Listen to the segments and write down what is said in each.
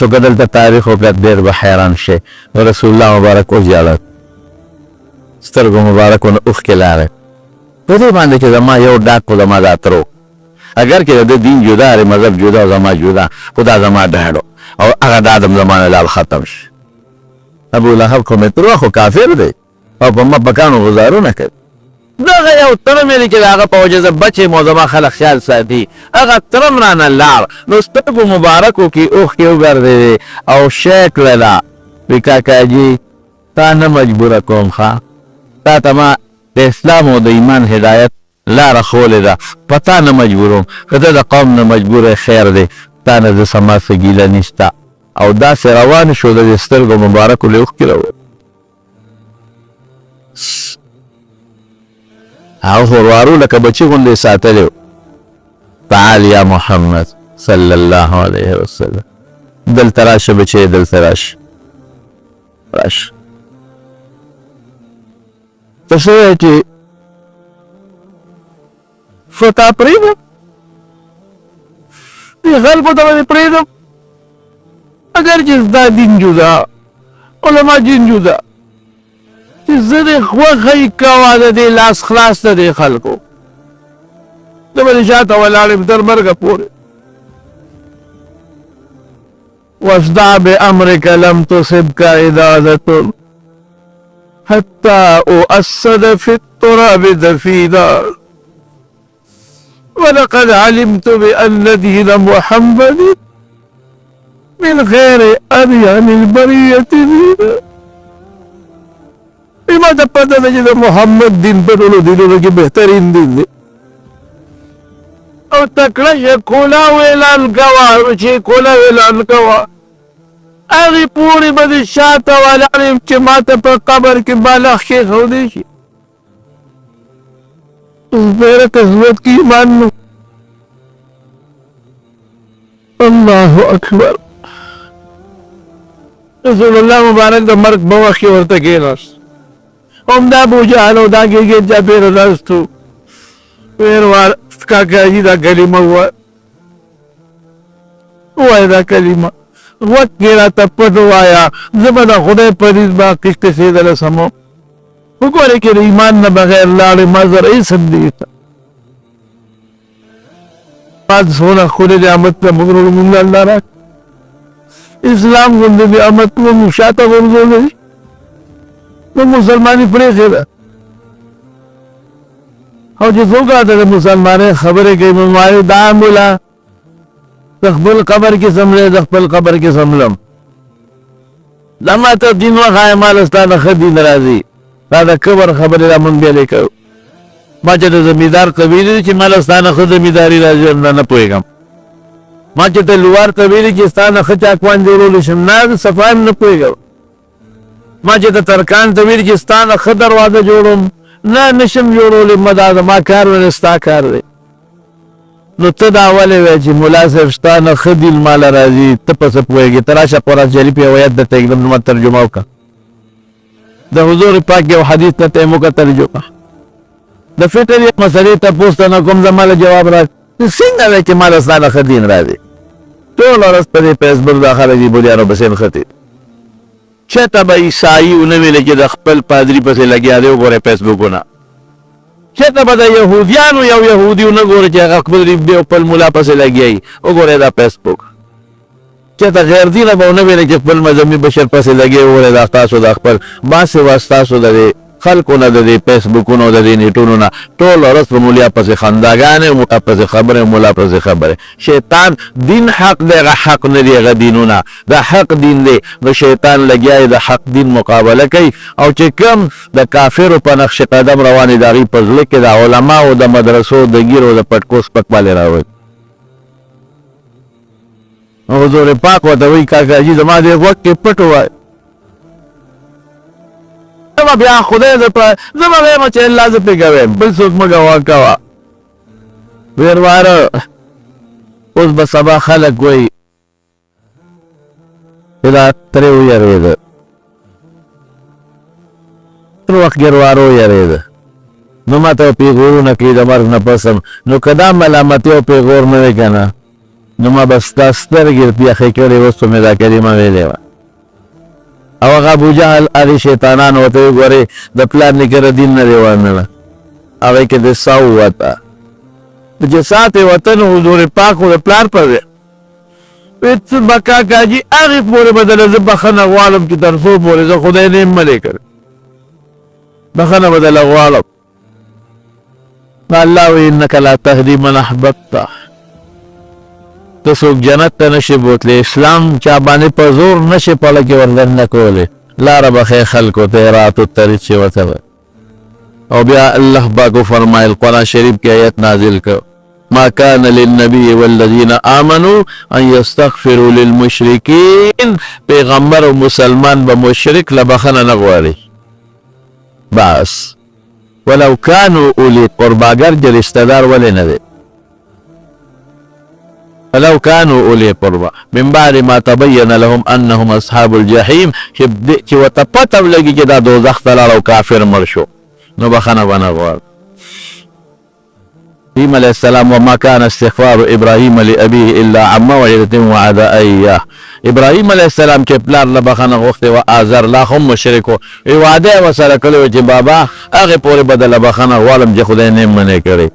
تاسو که دلته تاریخ وکړه ډېر به حیران شئ. رسول الله مبارک وژړل، سترګو مبارکو نه اوښکې لاړې په دې باندې چې زما یو ډاک خو زما دا تر و، اگر کې د دین جدا دی، مذهب جدا، زما جدا، خو دا زما ډاډ و او هغه ډاډ هم زما نه لال ختم شي. ابولهب خو مې تر و، خو کافر دی او په ما بکانو ګزارونه کوي. دغه یو ترم یې چې د هغه په وجه زه بچ یم او زما خلک خیال ساتي، هغه ترم رانه لاړ، نو سترګو مبارکو کې اوښکې وګرځېدې او شی کړله. وی کاکاجي تا نه مجبوره کوم ښه، تا ته ما د اسلام او د ایمان هدایت لاره ښولې ده، په تا نه مجبوروم، که ته د قوم نه مجبوره خیر دی، تا نه زه سما څه ګیله نشته. او داسې روان شو، د سترګو مبارکو له اوښکې راوړې. هغه خو وروارو لکه بچي غوندې ساتلی و. تعال یا محمد صلی الله علیه وسلم، دلته راشه بچی، دلته راشه راشه. ته څه وایې چې فتا پرېږدم، دې خلکو ته به دې پرېږدم، اگر چې ستا دین جدا، علما دین جدا، چې زه دې خوښۍ کوه د دې لاس خلاص ته دې خلکو، زه به دې شاته ولاړ یم تر مرګه پورې. واصدع بأمرك لم تصبك إذاذة حتى أؤسد في التراب دفينا ولقد علمت بأن دين محمد من خير أديان البرية دينا. ما ته پته ده چې د محمد دین په ټولو دینونو کې بهترین دین دی. او تکړه چې کولاو اعلان کوه، چې کولاو اعلان کوه، هغې پورې به دې شاته ولاړ یم چې ما ته په قبر کې بالښت کېښودی شي. زبیره قسمت کې ایمان نو. الله اکبر. رسول الله مبارک د مرګ په وخت کې ورته کېناست، همدا ابو جهل او دا ګیګې جابر ناست و. ویل وار کاکاجي دا کلمه ووایه، ووایه دا کلمه، غوږ کې راته پټ ووایه، زه به د خدای په ریځ به قسطېدله سموم. وګورئ که د ایمان نه بغیر لاړې ما زر هېڅ هم نشته. ما څونه ښکلې نعمت ته موږ مونږ الله راکړي، اسلام غوندې نعمت مو شاته غورځولی، نو مسلماني پرېښې ده. او چې څوک راته د مسلمانۍ خبرې کوي، نو وایي دا ملا د خپل قبر کې څملی، د خپل قبر کې څملم، دا ما ته دین وښایه، ما ستا نه ښه دین راځي، دا د کبر خبرې را مونږ بیا لیکو. ما چې د زمیندار قبیلې چې ما له ستا نه ښه زمینداري راځي، نه پوهېږم. ما چې د لوار قبیلې کې ستا نه ښه چاکوان جوړولی شم، نه صفا هم نه پوهېږم. ما چې د ترکان قبیلې کې ستا نه ښه دروازه جوړوم، نه نشم جوړولی، دا زما کار ونه ستا کار دی. نو ته دا ولې وایې چې ملا صاحب ستا نه ښه دین ماله راځي، ته په څه پوهېږې؟ ته راشه قرآن شریف یو آیت درته ږدم، ما ترجمه وکړه. د حضور پاک یو حدیث ته ته یې وکړه ترجمه. د فطرې مسلې تپوس ته نه کوم، زه ماله جواب راکړه. څنګه دی چې ماله ستا نه ښه دین راځي؟ ټوله ورځ په دې فیسبوک دا خلک دي بوډیانو پسې نښتي. چېرته به عیسایي ونه ویلې چې د خپل پادري پسې لګیا دی، وګورئ فیسبوکونه. چېرته به د یهودیانو یو یهودي ونه ګورئ چې هغه خپل ملا پسې لګیا وي، وګورئ دا فیسبوک. چېرته غیر دینه به ونه ویلې چې خپل مذهبي بشر پسې لګیا وي، وګورئ دا ستاسو د خپل باسوا ستاسو د دې خلکو نه، د دې فیسبوکونو او د دې نیټونو نه ټوله ورځ په مولیا پسې خنداګانې، ملا پسې خبرې، ملا پسې خبرې. شیطان دین حق دی، هغه حق نه دی، هغه دینونه د حق دین دی. نو شیطان لګیا دی د حق دین مقابله کوي، او چې کوم د کافرو په نقش قدم روانې د هغوی په زړه کې د علماو د مدرسو د ګیرو د پټکو سپکوالی راوړي. حضور پاک ورته وایي کاکاجي زما دې غوږ کې پټ ووایه، زما بیا خدای درته زه به وایم چې الله زه پرې کویم، بل څوک مه ګواه کوه. ویرواره اوس به سبا خلک وایي چې دا ترې ویرېده، تر وخت ګیرواره ویرېده، نو ما ته پیغورونه کوي د مرګ نه پس هم. نو که دا ملامتي او پیغور نه وی که نه، نو ما به ستا سترګې یخې کړې اوس خو مې دا کلمه ویلې وه او هغه ابوجهل هغې شیطانانو ورته ویل ګورې د پلار نیکه دین نه دی ومنله هغې کې د سا ووته چې ساعت یې وطن حضور پاک و د پلار پر دی څه به کاکا جي هغې پورې به دله زه بخښنه غواړم چې تر څو پورې زه خدای نه یم منې کړې بخښنه به دله غواړم الله وی انک لا تهدی من احببته ته څوک جنت ته نشي بوتلی اسلام چا باندې په زور نشي پړکې ورلنډه کولی لاره به ښې خلکو ته رات الطریق چې ورته او بیا الله پاک وفرمایل قرآن شریف کې آیت نازل کړ ما كان للنبي والذين آمنوا ان يستغفروا للمشركين پیغمبر او مسلمان به مشرک لبخنه نه غواړي بس ولو كانوا اولي قربا گر چې رشتہ دار ولې نه دی ولو كانوا اولي قربا من بعد ما تبين لهم انهم اصحاب الجحيم چې ورته پته ولګي چې دا دوزخ ته لاړ او کافر مړ شو نو بخنه به نه غواړي ابراهيم عليه السلام وما كان استغفار ابراهيم لابيه الا عن موعده وعدها اياه ابراهيم عليه السلام چې پلار له بخنه غوښتې و آزر لا هم مشرک و وعده یې ورسره کړې وه چې بابا هغې پورې به دله بخنه غواړم چې خدای نه یې منې کړې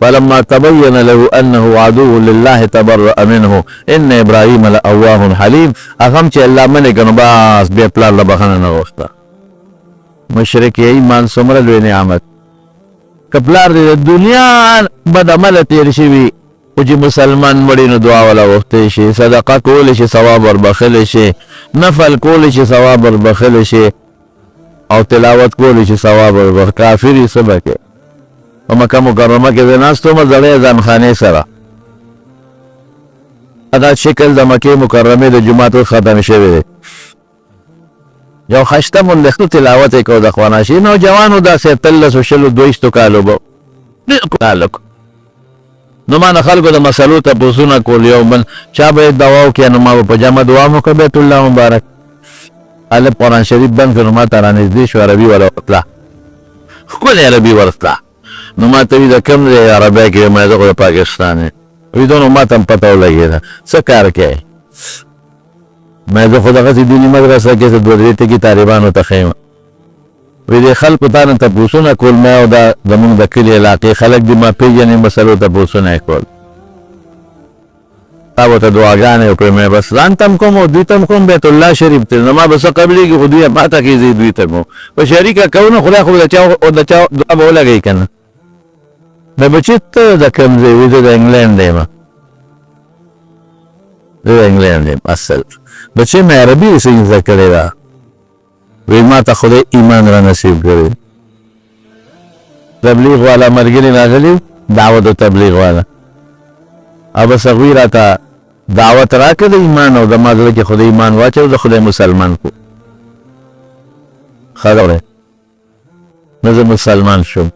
فلما تبين له انه عدو لله تبرأ منه ان ابراهيم لأواه حليم هغه هم چې الله منې کړ نو بس بیا پلار له بخنه نه غوښته مشرک یې ایمان څومره لوی نعمت که پلار دې د دنیا بد عمله تېر شوي خو چې مسلمان مړي نو دعا وله وختې شي صدقه کولی شي ثواب وربخلی شي نفل کولی شي ثواب وربخلی شي او تلاوت کولی شي ثواب وربخلی کافر یې څه به کوې په مکه مکرمه کې زه ناست وم زړی ځانخانې سره دا شکل د مکې مکرمې د جومات اوس ختم شوی دی یو خشته ملختو تلاوت یې کو د خواناشي نوجوانو داسې اتلسو شلو دویشتو کالو به نو ما نه خلکو د مسلو تپوسونه کول یو بل چا به یې دوا وکړه نو ما به په جمع دعا مو کړه بیت الله مبارک هلته قرآن شریف بند کړ نو ما ته رانږدې شو عربي وله ورتله ښکلې عربي ورتله نو ما ته وي د کوم دی عربی کې ما زه خو د پاکستان یم وي دونو ما ته هم پته ولګېده څه کار کوې ما زه خو دغسې دیني مدرسه کې دوه درې ټکي طالبانو ته ښیم وی د خلکو تا نه تپوسونه کول ما او دا زمونږ د کلي علاقې خلک دي ما پېژنې مسلو تپوسونه یې کول تا ورته دعاګانې وکړې مې بس ځان ته هم کوم او دوی ته هم کوم بیت الله شریف ته زما به څه قبلېږي خو دوی ما ته کېږي دوی ته کوم په شریکه کوو نه خدای خو د چا دعا به ولګوي که نه مې بچې ته د کوم ځای وي زه د انګلینډ یم زه د انګلینډ یم اصل بچې مې عربي څه زده کړې ده وی ما ته خدای ایمان را نصیب کړی تبلیغ والا ملګري راغلي دعوت و تبلیغ والا او بس هغوی راته دعوت راکړه د ایمان او زما زړه کې خدای ایمان واچو زه خدای مسلمان کو خبره نو زه مسلمان شوم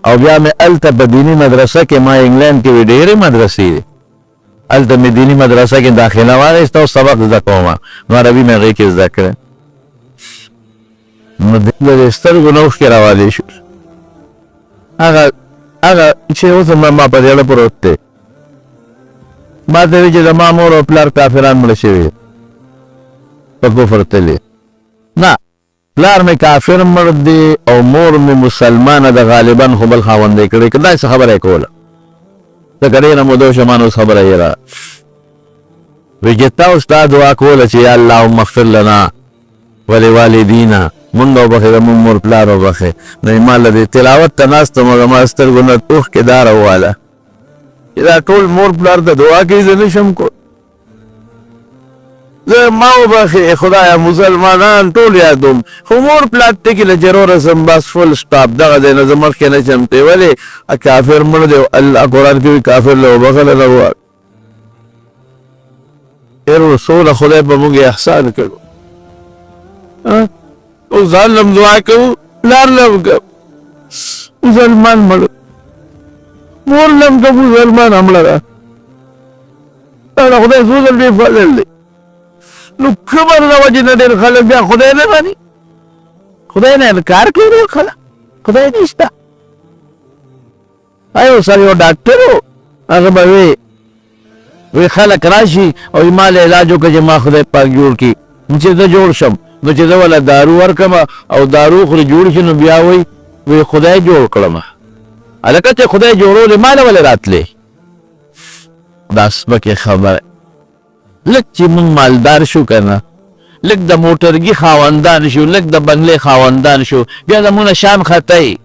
او بیا مې هلته په دیني مدرسه کې ما انګلینډ کې وي ډېرې مدرسې دي هلته مې دیني مدرسه کې داخله واخیسته او سبق زده کوم نو عربي مې هغې کې زده کړه نو د سترګو نه اوښکې راوالې شو هغه چې اوس ما په زړه پروت دی ما ته وایي چې زما مور او پلار کافران مړه شوي په کفر تللي نه پلار مې کافر مړ دی او مور مې مسلمانه ده غالبا خو بل خاوندی کړی که داسې خبره یې کوله ځکه ډېره موده شوه ما نو اوس خبره یې را وایي چې تا اوس دا دعا کوله چې یا اللهم اغفر لنا ولوالدینا مونږ وبخې زمونږ مور پلار وبخې نو یې ما له دې تلاوت ته ناست وم زما سترګو نه اوښکې دا راوواله چې دا ټول مور پلار ته دعا کوي زه نشم کو زه ما وبخې خدایه مسلمانان ټول یادوم خو مور پلار ته کې له جرو رسم بس فل سټاپ دغه دی نه زه مخکې نه شم تی ولې کافر مړ دی الله قرآن کې وایي کافر له وبخله نه غواړي ډېر رسوله خدای به موږ احسان کړو او ځان لم دعا کوو پلار لم کوو مسلمان مړ مور لم کوو مسلمان هم مړه ده دا خدای څو ځل ډېر فضل دی نو کبر د وجې نه ډېر خلک بیا خدای نه مني خدای نه انکار کوي ډېر خلک خدای نشته یو سړی یو ډاکټر و هغه به وی وی خلک راشي او ما له علاج وکړه چې ما خدای پاک جوړ کړي چې زه جوړ شم نو چې زه وله دارو ورکړم او دارو خورې جوړ شي نو بیا وی خدای جوړ کړم هلکه چې خدای جوړولې ما له ولې راتلې دا سپکې خبره لږ چې مونږ مالدار شو که نه لږ د موټرګي خاوندان شو لږ د بنګلې خاوندان شو بیا زمونه شان خطی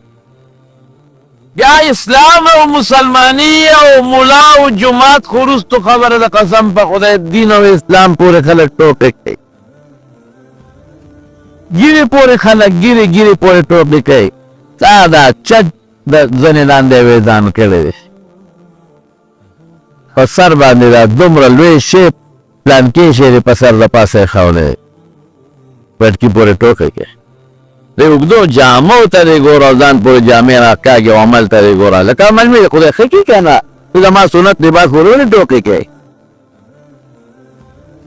بیا اسلام او مسلمانی او ملا او جماعت خروستو خبره د قسم په خدای دین او اسلام پورې خلک ټوپې کوي ګیرې پورې خلک ګیرې پورې ټوپې کوي تا دا چج د ځنې لاندې ویزان کړی دی په سر باندې دا دومره لوی شی پلانکې شی دی په سر د پاسه یې ښولی دی پټکي پورې ټوکې کوي د اوږدو جامو ته دې ګوره او ځان پورې جامې راکاږي او عمل ته دې ګوره لکه عمل مې خدای ښه کړي که نه ته زما سنت لباس پورې ولې ټوکې کوي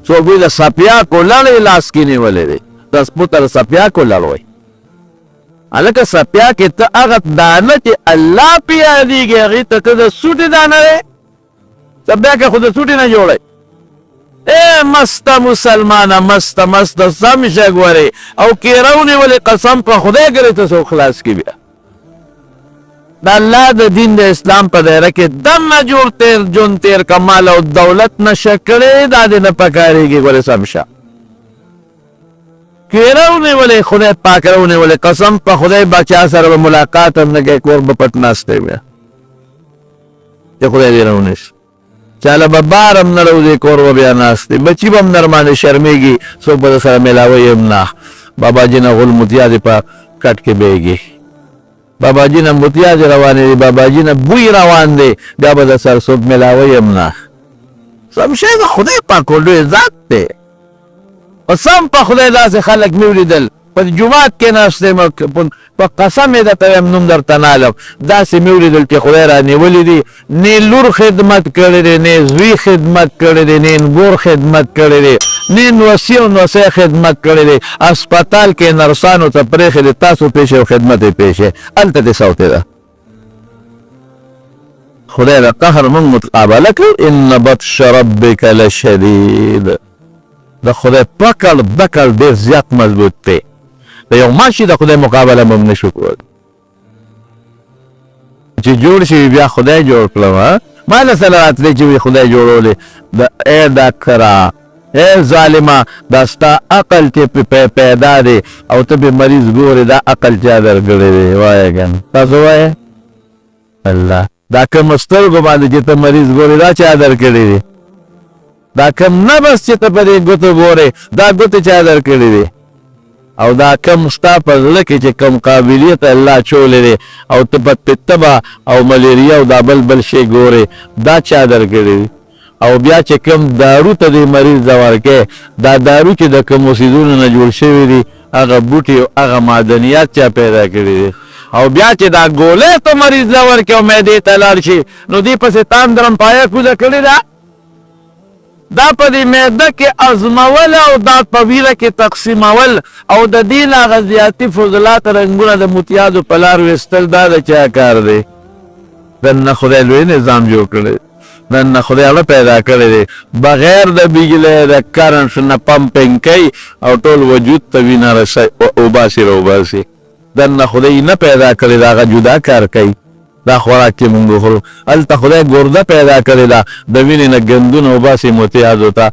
څوک وایي د سپیاکو لړ یې لاس کې نیولی دی د سپو ته د سپیاکو لړ وایي هلکه سپیاکې ته هغه دانه چې الله پې یادېږي هغې ته ته د سوټې دانه دی سپیاکې خو د سوټې نه جوړی اے مسته مسلمانه مسته سم شه ګورې او کیره ونیولې قسم په خدای ګرې ته څوک خلاص کړي بیا د الله د دین د اسلام په دایره کې دمه جوړ تیر جون تیر کمال او دولت نشه کړې دا دې نه پکارېږي ګورې سم شه کیره ونیولې خدای پاک ونیولې قسم په خدای بچا سره به ملاقات هم نه کوي کور به پټ ناستی بیا چې خدای دې راونیسي چاله به بار هم نه روځي کور به بیا ناست دی بچي به هم در باندې شرمېږي څوک به در سره میلاوی هم نه باباجي نه غل متیا دې په کټ کې بیږي باباجي نه متیا دې روانې دي باباجي نه بوی روان دی بیا به در سره څوک میلاوی هم نه سم شی د خدای پاک لوی ذات دی او سم په خدای داسې خلک مې ولیدل په جومات کې ناست په قسم یې درته وایم نوم درته نه علم داسې مې ولیدل چې خدای را نیولي دي نه لور خدمت کړی دی نه زوی خدمت کړی دی نه انګور خدمت کړی دی نه نوسي او نوسی خدمت کړی دی اسپتال کې نرسانو ته پرېښی دی تاسو پېښې او خدمت یې پېښې هلته دې سوتې ده خدای د قهر مونږ مقابله کړو ان بطش ربک لشدید د خدای پکړ بکړ ډېر زیات مضبوط دی د یو ماشي د خدای مقابله مو هم نشو کولی چې جوړ شي بیا خدای جوړ کړم ما له سره راتلی چې وي خدای جوړولی ای ډاکټره ای ظالمه دا ستا عقل چې پیدا دی او ته پې مریض ګورې دا عقل چا درکړی دی وایه که نه تاسو وایه الله دا کوم سترګو باندې چې ته مریض ګورې دا چا درکړی دی دا کم نبس چې ته په دې ګوتو ګورې دا ګوتې چا درکړی دی او دا کم ستا په زړه کې چې کم قابلیت الله چولی دی او ته په تبه او ملیریا او دا بل شی ګورې دا چا درکړی دی او بیا چې کم دارو ته دې مریض ته ورکې دا دارو چې د کومو څیزونو نه جوړ شوي دي هغه بوټي او هغه معدنیات چا پیدا کړي دي او بیا چې دا ګولۍ ته مریض ته ورکې او معدې ته لاړ شي نو دې پسې تان درم پایه کوزه کړې ده دا په دې معده کې ازمول او دا په ویره کې تقسیمول او د دې نه هغه زیاتي فضلات رنګونه د متیازو په لار ویستل دا د چا کار دی دننه خدای لوی نظام جوړ کړی دننه خدای هغه پیدا کړی دی بغیر د بجلۍ د کرنټ نه پمپینګ کوي او ټول وجود ته وینه اوباسي راوباسي دننه خدای نه پیدا کړی دا هغه جدا کار کوي دا خوراک چې مونږ خورو هلته خدای ګرده پیدا کړې ده د وینې نه ګندونه وباسي متیازو ته